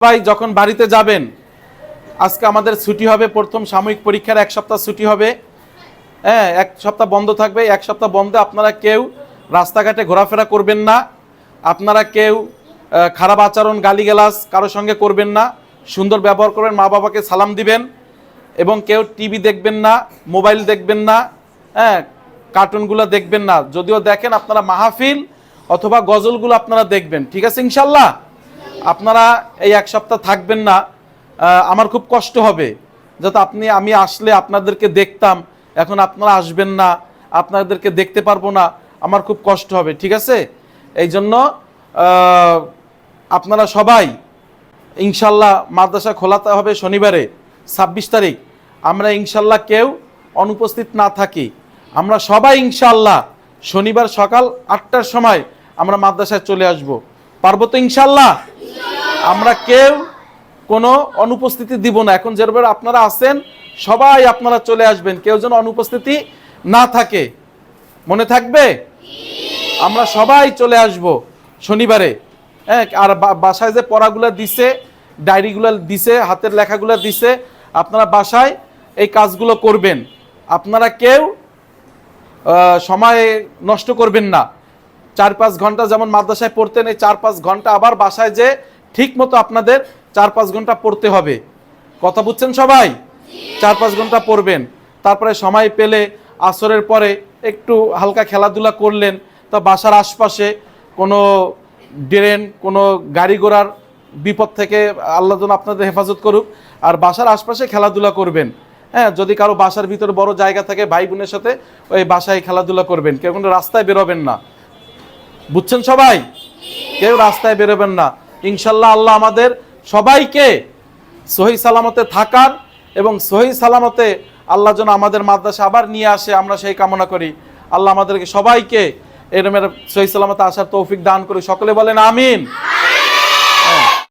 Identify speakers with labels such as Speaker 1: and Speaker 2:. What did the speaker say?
Speaker 1: ভাই যখন বাড়িতে যাবেন, আজকে আমাদের ছুটি হবে, প্রথম সাময়িক পরীক্ষার 1 সপ্তাহ ছুটি হবে। হ্যাঁ, 1 সপ্তাহ বন্ধ থাকবে। 1 সপ্তাহ বন্ধে আপনারা কেউ রাস্তাঘাটে ঘোরাফেরা করবেন না। আপনারা কেউ খারাপ আচরণ, গালিগালাজ কারোর সঙ্গে করবেন না। সুন্দর ব্যবহার করবেন, মা বাবাকে সালাম দিবেন। এবং কেউ টিভি দেখবেন না, মোবাইল দেখবেন না, হ্যাঁ, কার্টুনগুলো দেখবেন না। যদিও দেখেন, আপনারা মাহফিল অথবা গজলগুলো আপনারা দেখবেন, ঠিক আছে ইনশাল্লাহ। আপনারা এই 1 সপ্তাহ থাকবেন না। আমার খুব কষ্ট হবে যাতে আমি আসলে আপনাদেরকে দেখতাম, এখন আপনারা আসবেন না, আপনাদেরকে দেখতে পারবো না, আমার খুব কষ্ট হবে, ঠিক আছে। এই জন্য আপনারা সবাই ইনশাল্লাহ, মাদ্রাসা খোলাতে হবে শনিবারে 26 তারিখ। আমরা ইনশাল্লাহ কেউ অনুপস্থিত না থাকি। আমরা সবাই ইনশাল্লাহ শনিবার সকাল 8টার সময় আমরা মাদ্রাসায় চলে আসব। পারবো তো ইনশাল্লাহ? আমরা কেউ কোনো অনুপস্থিতি দিব না। এখন যেভাবে আপনারা আছেন, সবাই আপনারা চলে আসবেন, কেউ যেন অনুপস্থিতি না থাকে। মনে থাকবে? আমরা সবাই চলে আসব শনিবারে। হ্যাঁ, আর বাসায় যে পড়াগুলো দিছে, ডায়েরিগুলো দিছে, হাতের লেখাগুলো দিছে, আপনারা বাসায় এই কাজগুলো করবেন। আপনারা কেউ সময় নষ্ট করবেন না। 4-5 ঘন্টা যেমন মাদ্রাসায় পড়তেন, এই 4-5 ঘন্টা আবার বাসায় যে ঠিক মতো আপনাদের 4-5 ঘন্টা পড়তে হবে। কথা বুঝছেন সবাই? 4-5 ঘন্টা পড়বেন। তারপরে সময় পেলে আসরের পরে একটু হালকা খেলাধুলা করলেন। তা বাসার আশপাশে কোনো ড্রেন, কোনো গাড়ি ঘোড়ার বিপদ থেকে আল্লাহ যেন আপনাদের হেফাজত করুক। আর বাসার আশপাশে খেলাধুলা করবেন। হ্যাঁ, যদি কারো বাসার ভিতরে বড় জায়গা থাকে, ভাই বোনের সাথে ওই বাসায় খেলাধুলা করবেন। কেউ কোনো রাস্তায় বেরোবেন না, বুঝছেন সবাই? কেউ রাস্তায় বেরোবেন না। ইনশাল্লাহ আল্লাহ আমাদের সবাইকে সহি সালামতে থাকার এবং সহি সালামতে আল্লাহ যেন আমাদের মাদ্রাসা আবার নিয়ে আসে, আমরা সেই কামনা করি। আল্লাহ আমাদেরকে সবাইকে এরকম সহি সালামতে আসার তৌফিক দান করি। সকলে বলেন আমিন।